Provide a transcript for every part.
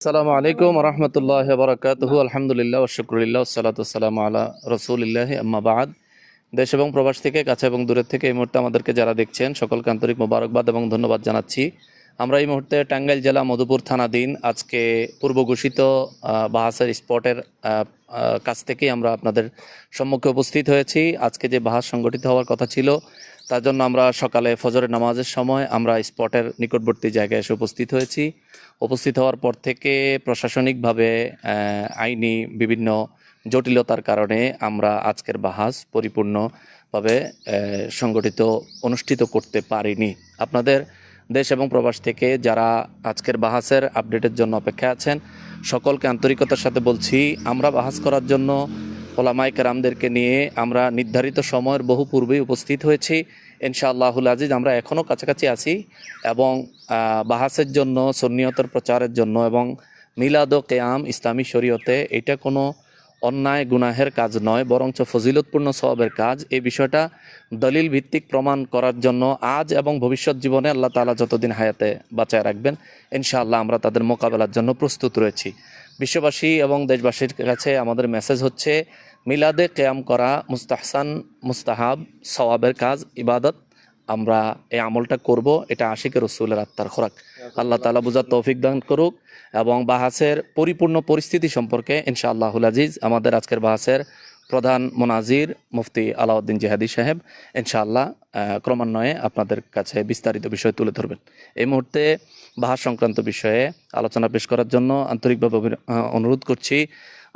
আসসালামু আলাইকুম রহমতুল্লাহ বরকাতুহু আলহামদুলিল্লাহ ওয়াশুকুরিল্লাহ ওয়াসসালাতু ওয়াসসালামু আলা রাসূলিল্লাহ আম্মা বাদ। দেশ এবং প্রবাস থেকে, কাছে এবং দূরের থেকে এই মুহূর্তে আমাদেরকে যারা দেখছেন সকলকে আন্তরিক মোবারকবাদ এবং ধন্যবাদ জানাচ্ছি। আমরা এই মুহূর্তে টাঙ্গাইল জেলা মধুপুর থানাধীন আজকে পূর্ব ঘোষিত বাহাসের স্পটের কাছ থেকেই আমরা আপনাদের সম্মুখে উপস্থিত হয়েছি। আজকে যে বাহাস সংগঠিত হওয়ার কথা ছিল তার জন্য আমরা সকালে ফজরের নামাজের সময় আমরা স্পটের নিকটবর্তী জায়গায় এসে উপস্থিত হয়েছি। উপস্থিত হওয়ার পর থেকে প্রশাসনিকভাবে আইনি বিভিন্ন জটিলতার কারণে আমরা আজকের বাহাস পরিপূর্ণভাবে অনুষ্ঠিত করতে পারিনি। আপনাদের দেশ এবং প্রবাস থেকে যারা আজকের বাহাসের আপডেটের জন্য অপেক্ষায় আছেন সকলকে আন্তরিকতার সাথে বলছি, আমরা বাহাস করার জন্য ওলামায়ে কেরামদেরকে নিয়ে আমরা নির্ধারিত সময়ের বহু পূর্বেই উপস্থিত হয়েছি। ইনশাআল্লাহুল আজিজ আমরা এখনও কাছাকাছি আছি এবং বাহাসের জন্য, সুন্নিয়তের প্রচারের জন্য এবং মিলাদ ও কেয়াম ইসলামী শরীয়তে এটা কোনো অন্যায় গুনাহের কাজ নয়, বরঞ্চ ফজিলতপূর্ণ সওয়াবের কাজ। এই বিষয়টা দলিল ভিত্তিক প্রমাণ করার জন্য আজ এবং ভবিষ্যৎ জীবনে আল্লাহ তাআলা যতদিন হায়াতে বাঁচায় রাখবেন ইনশাআল্লাহ আমরা তাদের মোকাবেলার জন্য প্রস্তুত রয়েছি। বিশ্ববাসী এবং দেশবাসীর কাছে আমাদের মেসেজ হচ্ছে, মিলাদে কেয়াম করা মুস্তাহসান, মুস্তাহাব, সওয়াবের কাজ, ইবাদত। আমরা এই আমলটা করব, এটা আশিকে রসুলের আত্মার খোরাক। আল্লাহ তাআলা বুঝার তৌফিক দান করুক। এবং বাহাসের পরিপূর্ণ পরিস্থিতি সম্পর্কে ইনশাআল্লাহুল আজিজ আমাদের আজকের বাহাসের প্রধান মোনাজির মুফতি আলাউদ্দিন জিহাদি সাহেব ইনশাআল্লাহ ক্রমান্বয়ে আপনাদের কাছে বিস্তারিত বিষয় তুলে ধরবেন। এই মুহূর্তে বাহাস সংক্রান্ত বিষয়ে আলোচনা পেশ করার জন্য আন্তরিকভাবে অনুরোধ করছি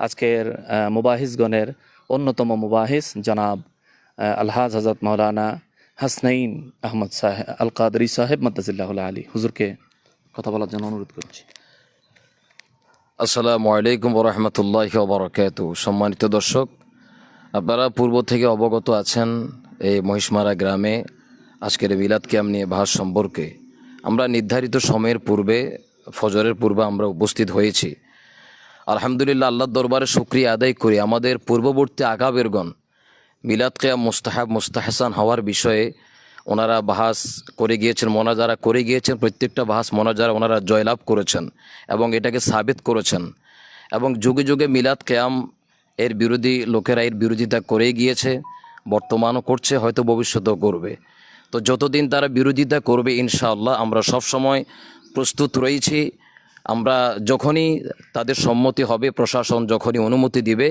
আজকের মুবাহিসগণের অন্যতম মুবাহিস জনাব আলহাজ হযরত মাওলানা হাসনাইন আহমদ সাহেব আল কাদরি সাহেব মাদ্দাজিল্লাহুল আলী হুজুরকে কথা বলার জন্য অনুরোধ করছি। আসসালামু আলাইকুম ওয়া রাহমাতুল্লাহি ওয়া বারাকাতুহু। সম্মানিত দর্শক, আপনারা পূর্ব থেকে অবগত আছেন এই মহিষমারা গ্রামে আজকের মিলাদ কিয়াম নিয়ে বাহাস সম্পর্কে আমরা নির্ধারিত সময়ের পূর্বে, ফজরের পূর্বে আমরা উপস্থিত হয়েছি। আলহামদুলিল্লাহ, আল্লাহর দরবারে শুকরিয়া আদায় করি আমাদের পূর্ববর্তী আকাবেরগণ মিলাদ কিয়াম মুস্তাহাব মুস্তাহসান হওয়ার বিষয়ে ওনারা বাহাস করে গিয়েছেন, মোনাজারা করে গিয়েছেন। প্রত্যেকটা বাহাস মোনাজারা ওনারা জয়লাভ করেছেন এবং এটাকে সাবিত করেছেন। এবং যুগে যুগে মিলাদ কিয়াম এর বিরোধী লোকেরা এর বিরোধিতা করে গিয়েছে, বর্তমানও করছে, হয়তো ভবিষ্যতেও করবে। তো যতদিন তারা বিরোধিতা করবে ইনশাআল্লাহ আমরা সবসময় প্রস্তুত রয়েছি। আমরা যখনই তাদের সম্মতি হবে, প্রশাসন যখনই অনুমতি দিবে,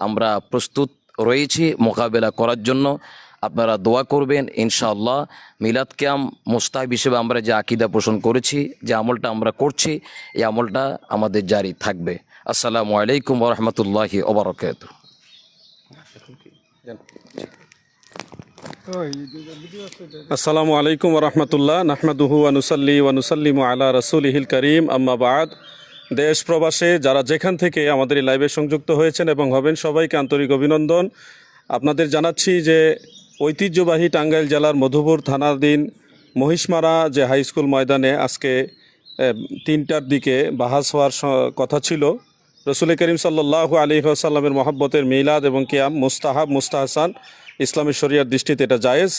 আমরা প্রস্তুত রয়েছি মোকাবেলা করার জন্য। আপনারা দোয়া করবেন ইনশাআল্লাহ। মিলাদ কিয়াম মুস্তাহাব হিসেবে আমরা যে আকীদা পোষণ করেছি, যে আমলটা আমরা করছি, এই আমলটা আমাদের জারি থাকবে। আসসালামু আলাইকুম ওয়া রাহমাতুল্লাহি ওয়া বারাকাতুহু। আসসালামু আলাইকুম ওয়া রাহমাতুল্লাহ। নাহমাদুহু ওয়া নুসাল্লি ওয়া নুসাল্লিমু আলা রাসূলিহিল কারীম, আম্মা বাদ। দেশ প্রবাসে যারা যেখান থেকে আমাদের এই লাইভে সংযুক্ত হয়েছেন এবং হবেন সবাইকে আন্তরিক অভিনন্দন। আপনাদের জানাচ্ছি যে ঐতিহ্যবাহী টাঙ্গাইল জেলার মধুপুর থানাধীন মহিষমারা যে হাই স্কুল ময়দানে আজকে 3টার দিকে বাহাস হওয়ার কথা ছিল। রসুল করিম সাল্লাল্লাহু আলাইহি ওয়াসাল্লামের মহব্বতের মিলাদ এবং কিয়াম মুস্তাহাব মুস্তাহসান, ইসলামী শরিয়ার দৃষ্টিতে এটা জায়েজ।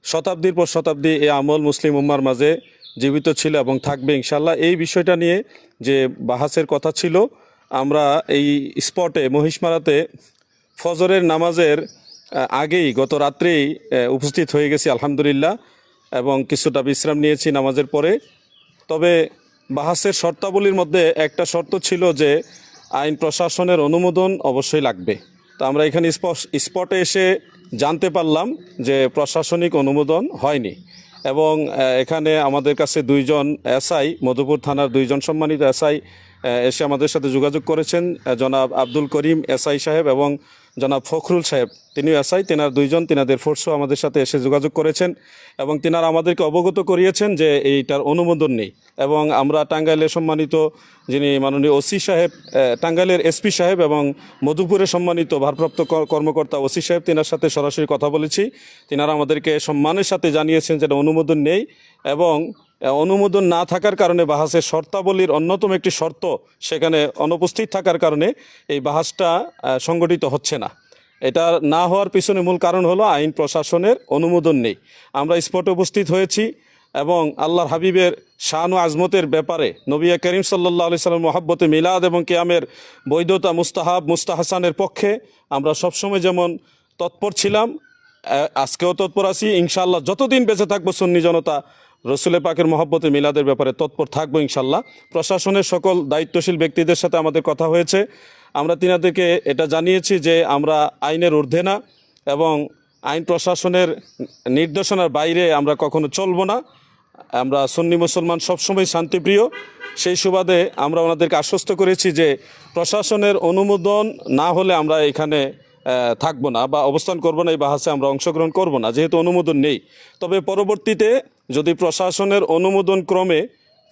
শতাব্দীর পর শতাব্দী এই আমল মুসলিম উম্মার মাঝে জীবিত ছিল এবং থাকবে ইনশাল্লাহ। এই বিষয়টা নিয়ে যে বাহাসের কথা ছিল, আমরা এই স্পটে মহিষমারাতে ফজরের নামাজের আগেই গত রাত্রেই উপস্থিত হয়ে গেছি আলহামদুলিল্লাহ, এবং কিছুটা বিশ্রাম নিয়েছি নামাজের পরে। তবে বাহাসের শর্তাবলীর মধ্যে একটা শর্ত ছিল যে আইন প্রশাসনের অনুমোদন অবশ্যই লাগবে। তো আমরা এখানে স্পটে এসে জানতে পারলাম যে প্রশাসনিক অনুমোদন হয়নি, এবং এখানে আমাদের কাছে 2জন এসআই, মধুপুর থানার 2জন সম্মানিত এসআই এসে আমাদের সাথে যোগাযোগ করেছেন। জনাব আব্দুল করিম এসআই সাহেব এবং জনাব ফখরুল সাহেব, তিনিও এসআই, তিনাদের ফোর্সও আমাদের সাথে এসে যোগাযোগ করেছেন এবং তিনারা আমাদেরকে অবগত করিয়েছেন যে এইটার অনুমোদন নেই। এবং আমরা টাঙ্গাইলের সম্মানিত যিনি মাননীয় ওসি সাহেব, টাঙ্গাইলের এসপি সাহেব এবং মধুপুরের সম্মানিত ভারপ্রাপ্ত কর্মকর্তা ওসি সাহেব, তিনার সাথে সরাসরি কথা বলেছি। তিনারা আমাদেরকে সম্মানের সাথে জানিয়েছেন যে অনুমোদন নেই, এবং অনুমোদন না থাকার কারণে বাহাসের শর্তাবলীর অন্যতম একটি শর্ত সেখানে অনুপস্থিত থাকার কারণে এই বাহাসটা সংগঠিত হচ্ছে না। এটা না হওয়ার পিছনে মূল কারণ হলো আইন প্রশাসনের অনুমোদন নেই। আমরা স্পটে উপস্থিত হয়েছি, এবং আল্লাহর হাবিবের শান ও আজমতের ব্যাপারে নবী করিম সাল্লাল্লাহু আলাইহি সাল্লাম মহব্বতে মিলাদ এবং কিয়ামের বৈধতা মুস্তাহাব মুস্তাহাসানের পক্ষে আমরা সবসময় যেমন তৎপর ছিলাম, আজকেও তৎপর আছি। ইনশাআল্লাহ যতদিন বেঁচে থাকবো সুন্নি জনতা রসুলের পাকের মহব্বতে মিলাদের ব্যাপারে তৎপর থাকবো ইনশাআল্লাহ। প্রশাসনের সকল দায়িত্বশীল ব্যক্তিদের সাথে আমাদের কথা হয়েছে, আমরা তিনাদেরকে এটা জানিয়েছি যে আমরা আইনের ঊর্ধ্বে না এবং আইন প্রশাসনের নির্দেশনার বাইরে আমরা কখনো চলবো না। আমরা সুন্নি মুসলমান সবসময় শান্তিপ্রিয়, সেই সুবাদে আমরা ওনাদেরকে আশ্বস্ত করেছি যে প্রশাসনের অনুমোদন না হলে আমরা এখানে থাকবো না বা অবস্থান করবো না, এই বাহাসে আমরা অংশগ্রহণ করব না, যেহেতু অনুমোদন নেই। তবে পরবর্তীতে যদি প্রশাসনের অনুমোদন ক্রমে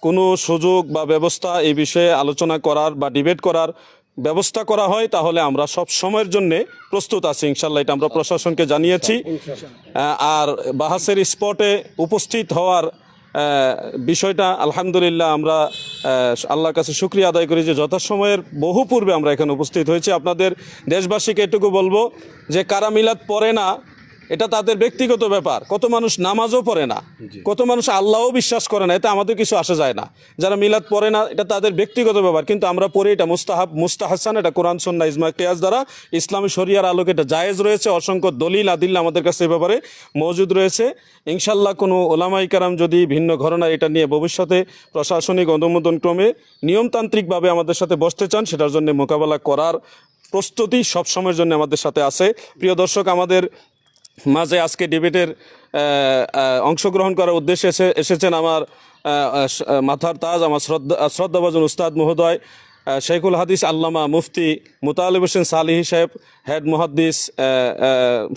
কোনো সুযোগ বা ব্যবস্থা এই বিষয়ে আলোচনা করার বা ডিবেট করার ব্যবস্থা করা হয় তাহলে আমরা সব সময়ের জন্য প্রস্তুত আছি ইনশাল্লাহ, এটা আমরা প্রশাসনকে জানিয়েছি। আর বাহাসের স্পটে উপস্থিত হওয়ার বিষয়টা আলহামদুলিল্লাহ আমরা আল্লাহর কাছে শুকরিয়া আদায় করি যে যথাসময়ের বহু পূর্বে আমরা এখানে উপস্থিত হয়েছি। আপনাদের দেশবাসীকে এটুকু বলবো যে কারা মিলাদ পড়ে না এটা তাদের ব্যক্তিগত ব্যাপার। কত মানুষ নামাজও পড়ে না, কত মানুষ আল্লাহও বিশ্বাস করে না, এতে আমাদের কিছু আসে যায় না। যারা মিলাদ পড়ে না এটা তাদের ব্যক্তিগত ব্যাপার, কিন্তু আমরা পড়ি, এটা মুস্তাহাব মুস্তাহাসান, এটা কোরআন সুন্নাহ ইজমা কিয়াস দ্বারা ইসলামী শরিয়ার আলোকে এটা জায়েজ রয়েছে। অসংখ্য দলিল আদিল্লা আমাদের কাছে এ ব্যাপারে মওজুদ রয়েছে। ইনশাল্লাহ কোনো ওলামাই কারাম যদি ভিন্ন ঘটনা এটা নিয়ে ভবিষ্যতে প্রশাসনিক অনুমোদন ক্রমে নিয়মতান্ত্রিকভাবে আমাদের সাথে বসতে চান, সেটার জন্য মোকাবেলা করার প্রস্তুতি সবসময়ের জন্য আমাদের সাথে আছে। প্রিয় দর্শক, আমাদের মাঝে আজকে ডিবেটের অংশগ্রহণ করার উদ্দেশ্যে এসেছেন আমার মাথার তাজ, আমার শ্রদ্ধাভাজন উস্তাদ মহোদয় শেখুল হাদিস আল্লামা মুফতি মুতালিব হোসেন সালিহি সাহেব, হেড মুহাদ্দিস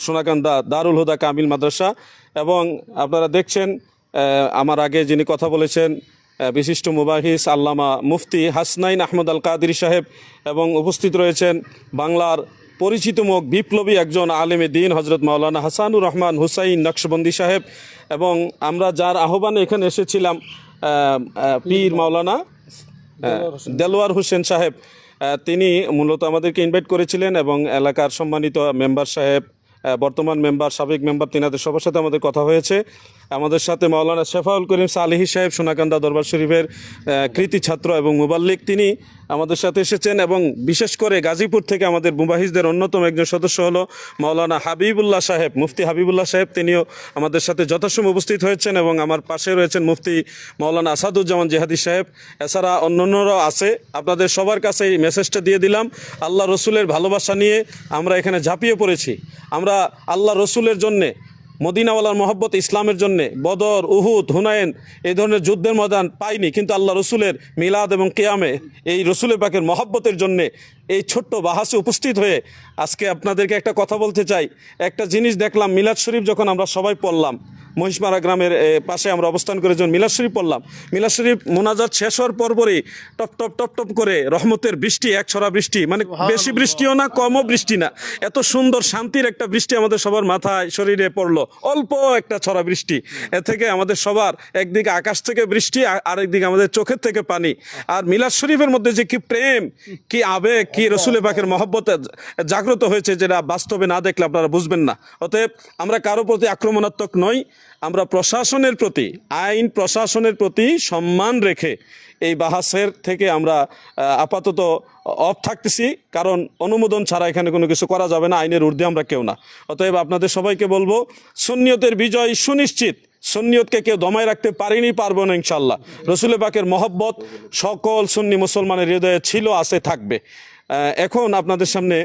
সোনাকান্দা দারুল হুদা কামিল মাদ্রাসা। এবং আপনারা দেখছেন আমার আগে যিনি কথা বলেছেন বিশিষ্ট মুবাহিস আল্লামা মুফতি হাসনাইন আহমদ আল কাদির সাহেব, এবং উপস্থিত রয়েছেন বাংলার পরিচিত মুখ বিপ্লবী একজন আলেমে দ্বীন হজরত মাওলানা হাসানুর রহমান হুসাইন নকশবন্দি সাহেব, এবং আমরা যার আহ্বানে এখানে এসেছিলাম পীর মাওলানা দেলোয়ার হোসেন সাহেব, তিনি মূলত আমাদেরকে ইনভাইট করেছিলেন, এবং এলাকার সম্মানিত মেম্বার সাহেব, বর্তমান মেম্বার, সাবেক মেম্বার, তিনাদের সবার সাথে আমাদের কথা হয়েছে। আমাদের সাথে মাওলানা শেফাউল করিম সালিহি সাহেব সোনাকান্দা দরবার শরীফের কৃতি ছাত্র এবং মুবাল্লিক, তিনি আমাদের সাথে এসেছেন। এবং বিশেষ করে গাজীপুর থেকে আমাদের মুবাহিসদের অন্যতম একজন সদস্য হলো মাওলানা হাবিবুল্লাহ সাহেব, মুফতি হাবিবুল্লাহ সাহেব, তিনিও আমাদের সাথে যথাসময় উপস্থিত হয়েছেন। এবং আমার পাশে রয়েছেন মুফতি মাওলানা আসাদুজ্জামান জেহাদি সাহেব, এছাড়া অন্যান্যরাও আছে। আপনাদের সবার কাছে এই মেসেজটা দিয়ে দিলাম, আল্লাহ রসুলের ভালোবাসা নিয়ে আমরা এখানে ঝাঁপিয়ে পড়েছি। আমরা আল্লাহ রসুলের জন্যে, মদিনাওয়ালার মহব্বত ইসলামের জন্যে বদর, উহুদ, হুনায়েন এই ধরনের যুদ্ধের ময়দান পাইনি, কিন্তু আল্লাহ রসুলের মিলাদ এবং কিয়ামে এই রসুলের পাকের মহব্বতের জন্যে এই ছোট্ট বাহাসে উপস্থিত হয়ে আজকে আপনাদেরকে একটা কথা বলতে চাই। একটা জিনিস দেখলাম, মিলাদ শরীফ যখন আমরা সবাই পড়লাম, মহিষমারা গ্রামের পাশে আমরা অবস্থান করে যখন মিলাদ শরীফ পড়লাম, মিলাদ শরীফ মোনাজাত শেষ হওয়ার পরপরই টপ টপ টপ টপ করে রহমতের বৃষ্টি, এক ছড়া বৃষ্টি, মানে বেশি বৃষ্টিও না কমও বৃষ্টি না, এত সুন্দর শান্তির একটা বৃষ্টি আমাদের সবার মাথায় শরীরে পড়লো, অল্প একটা ছড়া বৃষ্টি। এ থেকে আমাদের সবার একদিকে আকাশ থেকে বৃষ্টি, আরেকদিকে আমাদের চোখের থেকে পানি। আর মিলাদ শরীফের মধ্যে যে কি প্রেম, কি আবেগ, কি রসুলের পাকের মহব্বত জাগ্রত হয়েছে, যেটা বাস্তবে না দেখলে আপনারা বুঝবেন না। অতএব আমরা কারো প্রতি আক্রমণাত্মক নই, আমরা প্রশাসনের প্রতি, আইন প্রশাসনের প্রতি সম্মান রেখে এই বাহাসের থেকে আমরা আপাতত অফ থাকতেছি, কারণ অনুমোদন ছাড়া এখানে কোনো কিছু করা যাবে না, আইনের ঊর্ধ্বে আমরা কেউ না। অতএব আপনাদের সবাইকে বলবো, সুন্নিয়তের বিজয় সুনিশ্চিত, সুন্নিয়তকে কেউ দমায় রাখতে পারেনি, পারবো না ইনশাল্লাহ। রসুলের পাকের মহব্বত সকল সুন্নি মুসলমানের হৃদয়ে ছিল, আছে, থাকবে। এখন আপনাদের সামনে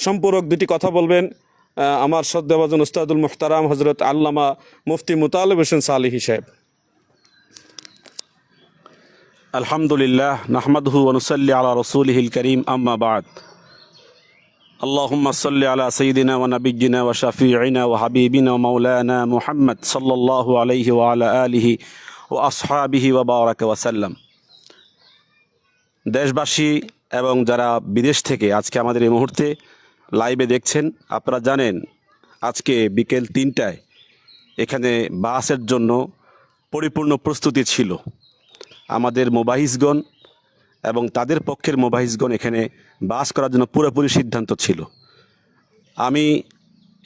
সম্পূরক দুটি কথা বলবেন আমার শ্রদ্ধাভাজন উস্তাদুল মুহতারাম হজরত আল্লামা মুফতি মুতালিব হোসেন সালিহি সাহেব। আলহামদুলিল্লাহ, নাহমাদুহু ওয়া নুসাল্লি আলা রাসূলিহিল কারীম, আম্মা বা'দ। আল্লাহুম্মা সাল্লি আলা সাইয়্যিদিনা ওয়া নাবিয়্যিনা ওয়া শাফিঈনা ওয়া হাবিবিনা ওয়া মাওলানা মুহাম্মদ সাল্লাল্লাহু আলাইহি ওয়া আলা আলিহি ওয়া আসহাবিহি ওয়া বারাকা ওয়া সাল্লাম। দেশবাসী এবং যারা বিদেশ থেকে আজকে আমাদের এই মুহূর্তে লাইভে দেখছেন, আপনারা জানেন আজকে বিকেল 3টায় এখানে বাসের জন্য পরিপূর্ণ প্রস্তুতি ছিল। আমাদের মুবাহিসগণ এবং তাদের পক্ষের মুবাহিসগণ এখানে বাস করার জন্য পুরোপুরি সিদ্ধান্ত ছিল। আমি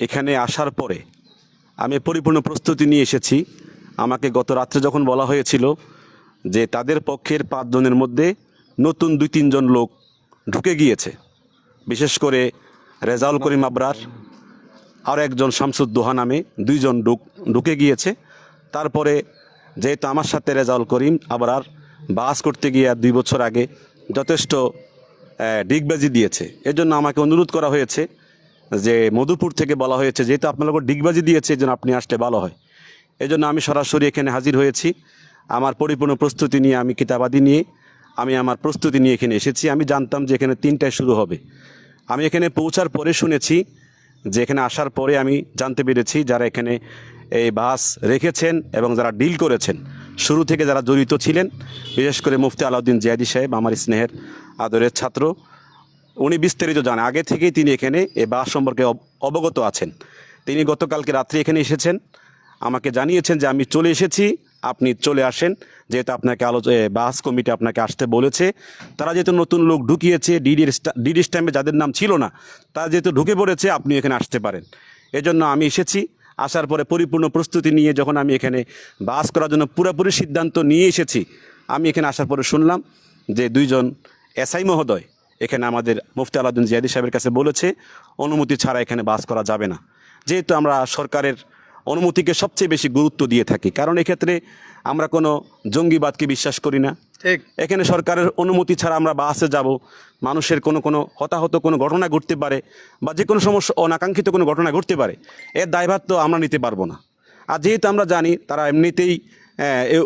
এখানে আসার পরে আমি পরিপূর্ণ প্রস্তুতি নিয়ে এসেছি। আমাকে গত রাত্রে যখন বলা হয়েছিল যে তাদের পক্ষের 5 জনের মধ্যে নতুন 2-3 জন লোক ঢুকে গিয়েছে, বিশেষ করে রেজাউল করিম আবরার আর একজন শামসুদ্দোহা নামে 2 জন ঢুকে গিয়েছে। তারপরে যেহেতু আমার সাথে রেজাউল করিম আবরার বাস করতে গিয়ে 2 বছর আগে যথেষ্ট ডিগবাজি দিয়েছে, এজন্য আমাকে অনুরোধ করা হয়েছে যে মধুপুর থেকে বলা হয়েছে যেহেতু আপনার ডিগবাজি দিয়েছে এজন্য আপনি আসলে ভালো হয়। এজন্য আমি সরাসরি এখানে হাজির হয়েছি। আমার পরিপূর্ণ প্রস্তুতি নিয়ে, আমি কিতাবাদি নিয়ে, আমি আমার প্রস্তুতি নিয়ে এখানে এসেছি। আমি জানতাম যে এখানে 3টায় শুরু হবে। আমি এখানে পৌঁছার পরে শুনেছি যে এখানে আসার পরে আমি জানতে পেরেছি যারা এখানে এই বাস রেখেছেন এবং যারা ডিল করেছেন, শুরু থেকে যারা জড়িত ছিলেন, বিশেষ করে মুফতি আলাউদ্দিন জিয়াদি সাহেব, আমার স্নেহের আদরের ছাত্র, উনি বিস্তারিত জানেন। আগে থেকেই তিনি এখানে এই বাস সম্পর্কে অবগত আছেন। তিনি গতকালকে রাত্রে এখানে এসেছেন, আমাকে জানিয়েছেন যে আমি চলে এসেছি, আপনি চলে আসেন, যেহেতু আপনাকে বাস কমিটি আপনাকে আসতে বলেছে। তারা যেহেতু নতুন লোক ঢুকিয়েছে, ডিডি স্ট্যাম্পে যাদের নাম ছিল না তারা যেহেতু ঢুকে পড়েছে, আপনি এখানে আসতে পারেন। এজন্য আমি এসেছি। আসার পরে পরিপূর্ণ প্রস্তুতি নিয়ে যখন আমি এখানে বাস করার জন্য পুরোপুরি সিদ্ধান্ত নিয়ে এসেছি, আমি এখানে আসার পরে শুনলাম যে 2 জন এসআই মহোদয় এখানে আমাদের মুফতি আলাউদ্দিন জিয়াদি সাহেবের কাছে বলেছে অনুমতি ছাড়া এখানে বাস করা যাবে না। যেহেতু আমরা সরকারের অনুমতিকে সবচেয়ে বেশি গুরুত্ব দিয়ে থাকি, কারণ এক্ষেত্রে আমরা কোনো জঙ্গিবাদকে বিশ্বাস করি না। এখানে সরকারের অনুমতি ছাড়া আমরা বাসে যাব, মানুষের কোনো হতাহত কোনো ঘটনা ঘটতে পারে বা যে কোনো সমস্যা অনাকাঙ্ক্ষিত কোনো ঘটনা ঘটতে পারে, এর দায়ভার তো আমরা নিতে পারবো না। আর যেহেতু আমরা জানি তারা এমনিতেই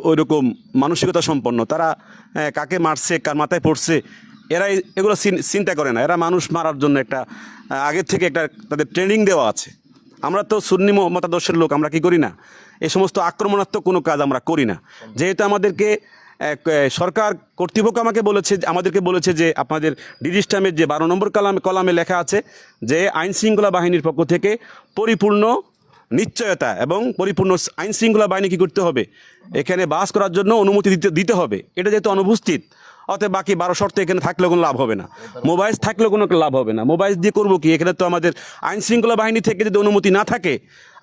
ওইরকম মানসিকতা সম্পন্ন, তারা কাকে মারছে, কার মাথায় পড়ছে, এরা এগুলো চিন্তা করে না। এরা মানুষ মারার জন্য একটা আগের থেকে একটা তাদের ট্রেনিং দেওয়া আছে। আমরা তো সুন্নি মতাদর্শের লোক, আমরা কি করি না, এই সমস্ত আক্রমণাত্মক কোনো কাজ আমরা করি না। যেহেতু আমাদেরকে সরকার কর্তৃপক্ষ আমাদেরকে বলেছে যে আপনাদের ডিডি স্ট্যাম্পের যে 12 নম্বর কলামে লেখা আছে যে আইন শৃঙ্খলা বাহিনীর পক্ষ থেকে পরিপূর্ণ নিশ্চয়তা এবং পরিপূর্ণ আইন শৃঙ্খলা বাহিনী কী করতে হবে, এখানে বাস করার জন্য অনুমতি দিতে হবে। এটা যেহেতু অনুপস্থিত, অতএব বাকি 12 শর্তে এখানে থাকলেও কোনো লাভ হবে না, মোবাইল থাকলেও কোনো লাভ হবে না। মোবাইল দিয়ে করবো কি? এখানে তো আমাদের আইন শৃঙ্খলা বাহিনী থেকে যদি অনুমতি না থাকে,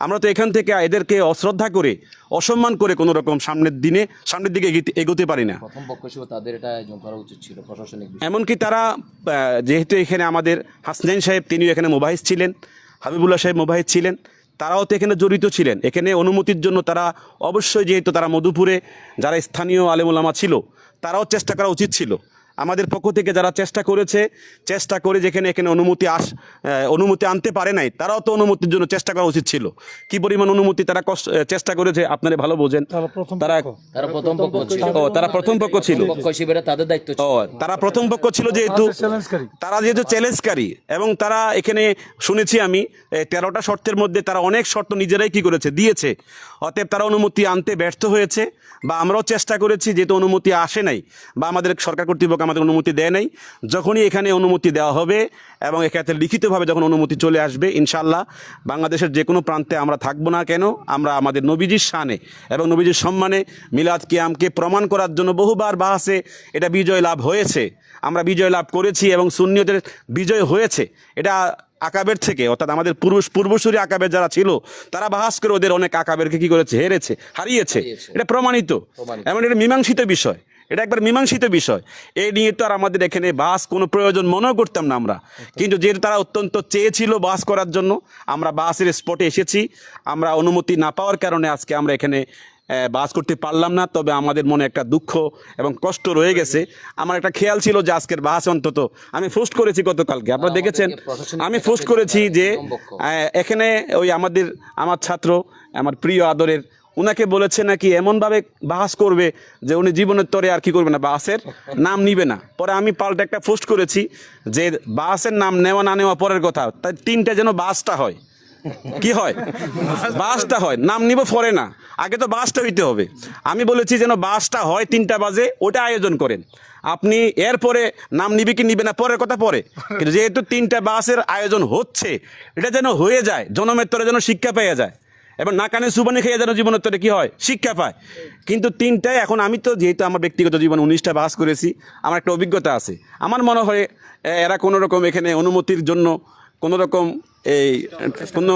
আমরা তো এখান থেকে এদেরকে অশ্রদ্ধা করে, অসম্মান করে কোনো রকম সামনের দিকে এগোতে পারি না। প্রথম পক্ষ হিসেবে তাদের এটা আয়োজন করা উচিত ছিল প্রশাসনিক। এমনকি তারা যেহেতু এখানে আমাদের হাসনাইন সাহেব তিনিও এখানে মোবাহিজ ছিলেন, হাবিবুল্লাহ সাহেব মোবাহিজ ছিলেন, তারাও তো এখানে জড়িত ছিলেন। এখানে অনুমতির জন্য তারা অবশ্যই, যেহেতু তারা মধুপুরে যারা স্থানীয় আলেম ওলামা ছিল, তারাও চেষ্টা করা উচিত ছিল। আমাদের পক্ষ থেকে যারা চেষ্টা করে যেখানে এখানে অনুমতি আনতে পারে নাই, তারাও তো অনুমতির জন্য চেষ্টা করা উচিত ছিল। কি পরিমাণ অনুমতি তারা চেষ্টা করেছে আপনারা ভালো বোঝেন। তারা প্রথম পক্ষ ছিল, তাদের দায়িত্ব ছিল। তারা প্রথম পক্ষ ছিল, যেহেতু তারা চ্যালেঞ্জকারী, এবং তারা এখানে শুনেছি আমি 13টা শর্তের মধ্যে তারা অনেক শর্ত নিজেরাই কি করেছে, দিয়েছে। অতএব তারা অনুমতি আনতে ব্যর্থ হয়েছে, বা আমরাও চেষ্টা করেছি, যেহেতু অনুমতি আসে নাই বা আমাদের সরকার কর্তৃপক্ষ আমাদের অনুমতি দেয় নাই। যখনই এখানে অনুমতি দেওয়া হবে এবং এক্ষেত্রে লিখিতভাবে যখন অনুমতি চলে আসবে, ইনশাআল্লাহ বাংলাদেশের যে কোনো প্রান্তে আমরা থাকবো না কেন, আমরা আমাদের নবীজির শানে এবং নবীজির সম্মানে মিলাদ কিয়ামকে প্রমাণ করার জন্য বহুবার বাহাসে এটা বিজয় লাভ হয়েছে, আমরা বিজয় লাভ করেছি এবং সুন্নিয়তের বিজয় হয়েছে। এটা আকাবের থেকে, অর্থাৎ আমাদের পূর্বসূরি আকাবের যারা ছিল, তারা বাহাস করে ওদের অনেক আকাবেরকে কি করেছে, হারিয়েছে। এটা প্রমাণিত এবং এটা মীমাংসিত বিষয়, এটা একবার মীমাংসিত বিষয়। এই নিয়ে তো আর আমাদের এখানে বাস কোনো প্রয়োজন মনেও করতাম না আমরা, কিন্তু যেহেতু তারা অত্যন্ত চেয়েছিল বাস করার জন্য, আমরা বাসের স্পটে এসেছি। আমরা অনুমতি না পাওয়ার কারণে আজকে আমরা এখানে বাস করতে পারলাম না। তবে আমাদের মনে একটা দুঃখ এবং কষ্ট রয়ে গেছে। আমার একটা খেয়াল ছিল যে আজকের বাস অন্তত আমি পোস্ট করেছি গতকালকে, আপনারা দেখেছেন, আমি পোস্ট করেছি যে এখানে ওই আমার ছাত্র, আমার প্রিয় আদরের, উনাকে বলেছে নাকি এমনভাবে বাহাস করবে যে উনি জীবনের তরে আর কি করবে না, বাসের নাম নিবে না। পরে আমি পাল্টা একটা পোস্ট করেছি যে বাসের নাম নেওয়া না নেওয়া পরের কথা, তাই 3টা যেন বাসটা হয়। কি হয়? বাসটা হয়, নাম নিব পরে না, আগে তো বাসটা হইতে হবে। আমি বলেছি যেন বাসটা হয় 3টা বাজে, ওটা আয়োজন করেন। আপনি এরপরে নাম নিবে কি নিবে না পরের কথা পরে, কিন্তু যেহেতু 3টা বাসের আয়োজন হচ্ছে, এটা যেন হয়ে যায়, জনমের তরে যেন শিক্ষা পেয়ে যায় এবং না কানে সুবানি খেয়ে যেন জীবনের তরে কি হয়, শিক্ষা পায়। কিন্তু 3টায় এখন আমি তো যেহেতু আমার ব্যক্তিগত জীবন 19টা বাস করেছি, আমার একটা অভিজ্ঞতা আছে। আমার মনে হয় এরা কোনো রকম এখানে অনুমতির জন্য কোনো রকম এই কোনো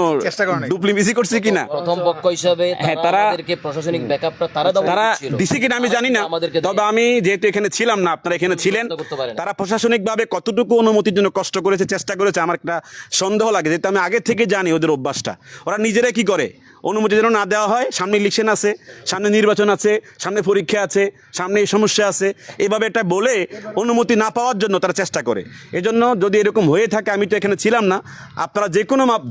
ডুপ্লিমিসি করছে কিনা প্রথম পক্ষ হিসাবে হ্যাঁ, তারা তারা- আমাদেরকে প্রশাসনিক ব্যাকআপটা তারা দেওয়া তারা উচিত ছিল। দিছে কিনা আমি জানি না, আমাদেরকে তবে আমি যেহেতু এখানে ছিলাম না, আপনারা এখানে ছিলেন, করতে পারে না। তারা প্রশাসনিকভাবে কতটুকু অনুমতির জন্য কষ্ট করেছে, চেষ্টা করেছে, আমার একটা সন্দেহ লাগে, যেহেতু আমি আগে থেকে জানি ওদের অভ্যাসটা। ওরা নিজেরাই কি করে, অনুমতি যেন না দেওয়া হয়, সামনে ইলেকশন আছে, সামনে নির্বাচন আছে, সামনে পরীক্ষা আছে, সামনে এই সমস্যা আছে, এভাবে এটা বলে অনুমতি না পাওয়ার জন্য তারা চেষ্টা করে। এজন্য যদি এরকম হয়ে থাকে, আমি তো এখানে ছিলাম না, আপনারা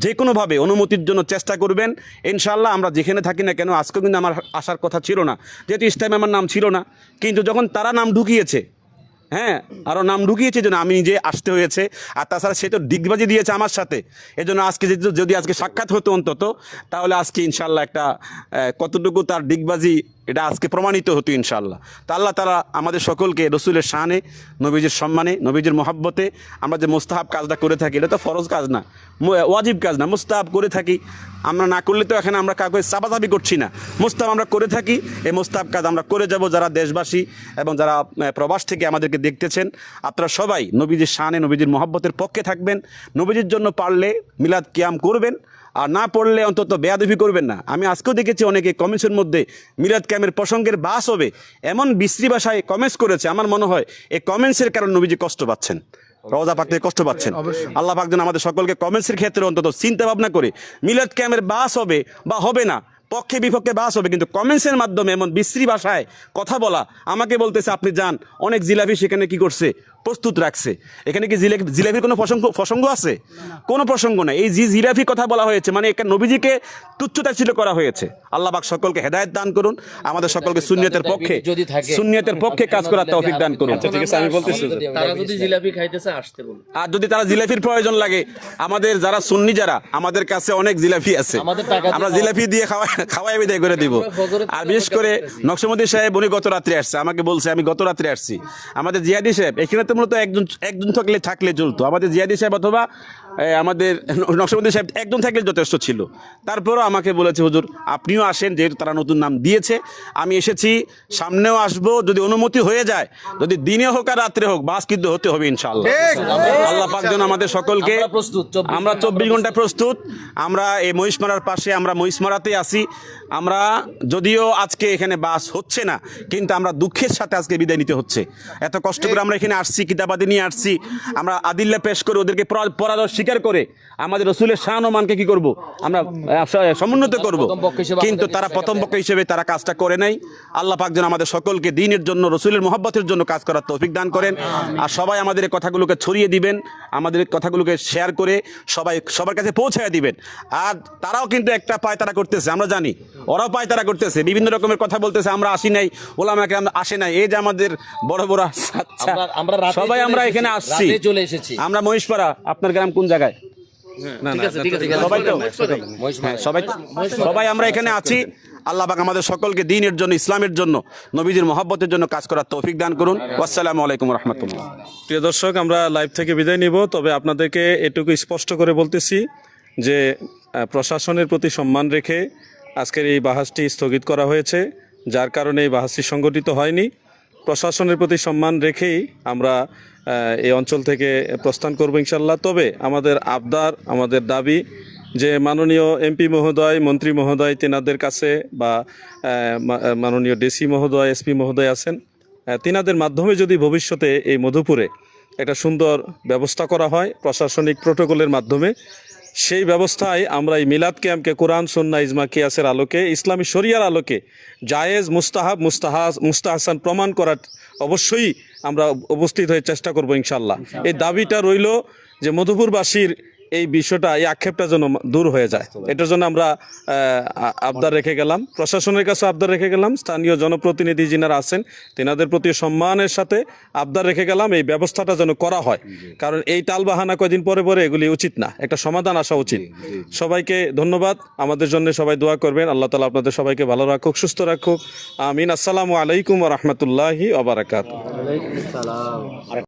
যে কোনোভাবে অনুমতির জন্য চেষ্টা করবেন। ইনশাআল্লাহ আমরা যেখানে থাকি না কেন, আজকেও কিন্তু আমার আসার কথা ছিল না, যেহেতু ইসলামে আমার নাম ছিল না, কিন্তু যখন তারা নাম ঢুকিয়েছে, হ্যাঁ আরও নাম ঢুকিয়েছে, জন্য আমি নিজে আসতে হয়েছে। আর তাছাড়া সে তো ডিগবাজি দিয়েছে আমার সাথে, এজন্য আজকে যদি আজকে সাক্ষাৎ হতো অন্তত, তাহলে আজকে ইনশাল্লাহ একটা কতটুকু তার ডিগবাজি এটা আজকে প্রমাণিত হতো ইনশাল্লাহ। তা আল্লাহ তাআলা আমাদের সকলকে রসুলের শানে, নবীজির সম্মানে, নবীজির মহাব্বতে আমরা যে মুস্তাহাব কাজটা করে থাকি, এটা তো ফরজ কাজ না, ওয়াজিব কাজ না, মুস্তাহাব করে থাকি। আমরা না করলে তো এখানে আমরা কাউকে চাপাচাপি করছি না, মুস্তাহাব আমরা করে থাকি। এই মুস্তাহাব কাজ আমরা করে যাব। যারা দেশবাসী এবং যারা প্রবাস থেকে আমাদেরকে দেখতেছেন, আপনারা সবাই নবীজির শানে, নবীজির মহাব্বতের পক্ষে থাকবেন। নবীজির জন্য পারলে মিলাদ কিয়াম করবেন, আর না পড়লে অন্তত বেয়াদবি করবেন না। আমি আজকেও দেখেছি অনেকে কমেন্টসের মধ্যে মিলাদ কিয়ামের প্রসঙ্গের বাস হবে এমন বিশ্রী ভাষায় কমেন্টস করেছে। আমার মনে হয় এই কমেন্টসের কারণে নবীজি কষ্ট পাচ্ছেন, রওজা পাক থেকে কষ্ট পাচ্ছেন। আল্লাহ পাক যেন আমাদের সকলকে কমেন্টসের ক্ষেত্রে অন্তত চিন্তা ভাবনা করে, মিলাদ কিয়ামের বাস হবে বা হবে না, পক্ষে বিপক্ষে বাস হবে, কিন্তু কমেন্টসের মাধ্যমে এমন বিশ্রী ভাষায় কথা বলা, আমাকে বলতেছে আপনি যান, অনেক জিলাপি সেখানে কি করছে, প্রস্তুত রাখছে। এখানে কি জিলাপির কোনো প্রসঙ্গ আছে? কোনো প্রসঙ্গ নাই। এই জিলাপির কথা বলা হয়েছে, মানে একটা নবীজিকে তুচ্ছতাচ্ছিল্য করা হয়েছে। আল্লাহ পাক সকলকে হেদায়েত দান করুন, আমাদের সকলকে সুন্নিয়তের পক্ষে কাজ করার তৌফিক দান করুন। আচ্ছা ঠিক আছে, আমি বলতেছি তারা যদি জিলাপি খাইতেছে আসতে বলুন। আর যদি তারা জিলাপির প্রয়োজন লাগে, আমাদের যারা সুন্নি যারা, আমাদের কাছে অনেক জিলাপি আছে, আমরা জিলাপি দিয়ে খাওয়াই বিদায় করে দিব। আর বিশেষ করে নকশমুদ্দিন সাহেব, উনি গত রাত্রে আসছে, আমাকে বলছে, আমি গত রাত্রে আসছি। আমাদের জিয়াদি সাহেব, এখানে তো মূলত একজন থাকলে চলতো। আমাদের জিয়াদি সাহেব অথবা আমাদের নকশবন্দি সাহেব একজন থাকলে যথেষ্ট ছিল। তারপরও আমাকে বলেছে, হুজুর আপনিও আসেন, যেহেতু তারা নতুন নাম দিয়েছে, আমি এসেছি, সামনেও আসবো, যদি অনুমতি হয়ে যায়, যদি দিনে হোক আর রাত্রে হোক, বাস কিন্তু হতে হবে ইনশাআল্লাহ। আল্লাহ পাক যেন আমাদের সকলকে, আমরা 24 ঘন্টা প্রস্তুত। আমরা এই মহিষমারার পাশে, আমরা মহিষমারাতেই আছি। আমরা যদিও আজকে এখানে বাস হচ্ছে না, কিন্তু আমরা দুঃখের সাথে আজকে বিদায় নিতে হচ্ছে। এত কষ্ট করে আমরা এখানে আসছি, কিতাবাদি নিয়ে আসছি, আমরা আদিল্লা পেশ করে ওদেরকে পরাজয় স্বীকার করে আমাদের রসুলের শান ও মানকে কি করব, আমরা সমুন্নত করব, কিন্তু তারা প্রথম পক্ষ হিসেবে তারা কাজটা করে নাই। আল্লাহ পাক যেন আমাদের সকলকে দ্বীনের জন্য, রসুলের মহব্বতের জন্য কাজ করার তৌফিক দান করেন। আর সবাই আমাদের এই কথাগুলোকে ছড়িয়ে দিবেন, আমাদের এই কথাগুলোকে শেয়ার করে সবার কাছে পৌঁছায় দিবেন। আর তারাও কিন্তু একটা পায়তারা করতেছে, আমরা জানি, ওরাও পায়তারা করতেছে, বিভিন্ন রকমের কথা বলতেছে, আমরা আসি নাই, ওলামা কেরাম আসে নাই। এই যে আমাদের বড় বড়, আচ্ছা সবাই আমরা এখানে আসছি, চলে এসেছি আমরা মহিষপাড়া। আপনার গ্রাম কোন জায়গায়? সবাই আমরা এখানে আছি। আল্লাহ পাক আমাদের সকলকে দ্বীনের জন্য, ইসলামের জন্য, নবীজির মহব্বতের জন্য কাজ করার তৌফিক দান করুন। আসসালামু আলাইকুম ওয়া রাহমাতুল্লাহ। প্রিয় দর্শক, আমরা লাইভ থেকে বিদায় নিব, তবে আপনাদেরকে এটুকু স্পষ্ট করে বলতেছি যে প্রশাসনের প্রতি সম্মান রেখে আজকের এই বাহাসটি স্থগিত করা হয়েছে, যার কারণে এই বাহাসটি সংগঠিত হয়নি। প্রশাসনের প্রতি সম্মান রেখেই আমরা এই অঞ্চল থেকে প্রস্থান করব ইনশাল্লাহ। তবে আমাদের আবদার, আমাদের দাবি যে মাননীয় এমপি মহোদয়, মন্ত্রী মহোদয়, তেনাদের কাছে বা মাননীয় ডিসি মহোদয়, এসপি মহোদয় আছেন, তিনাদের মাধ্যমে যদি ভবিষ্যতে এই মধুপুরে একটা সুন্দর ব্যবস্থা করা হয় প্রশাসনিক প্রোটোকলের মাধ্যমে, সেই ব্যবস্থায় আমরা এই মিলাদ ক্যাম্পকে কোরআন, সুন্নাহ, ইজমা, কিয়াসের আলোকে, ইসলামী শরিয়ার আলোকে জায়েজ, মুস্তাহাব, মুস্তাহসান প্রমাণ করার অবশ্যই আমরা উপস্থিত হয়ে চেষ্টা করব ইনশাল্লাহ। এই দাবিটা রইল যে মধুপুরবাসীর এই বিষয়টা, এই আক্ষেপটা যেন দূর হয়ে যায়, এটার জন্য আমরা আবদার রেখে গেলাম, প্রশাসনের কাছে আবদার রেখে গেলাম, স্থানীয় জনপ্রতিনিধি যিনারা আছেন তেনাদের প্রতি সম্মানের সাথে আবদার রেখে গেলাম, এই ব্যবস্থাটা যেন করা হয়। কারণ এই টালবাহানা কয়দিন পরে পরে এগুলি উচিত না, একটা সমাধান আসা উচিত। সবাইকে ধন্যবাদ, আমাদের জন্য সবাই দোয়া করবেন। আল্লাহ তাআলা আপনাদের সবাইকে ভালো রাখুক, সুস্থ রাখুক, আমিন। আসসালামু আলাইকুম ওয়া রাহমাতুল্লাহি ওয়া বারাকাতুহু।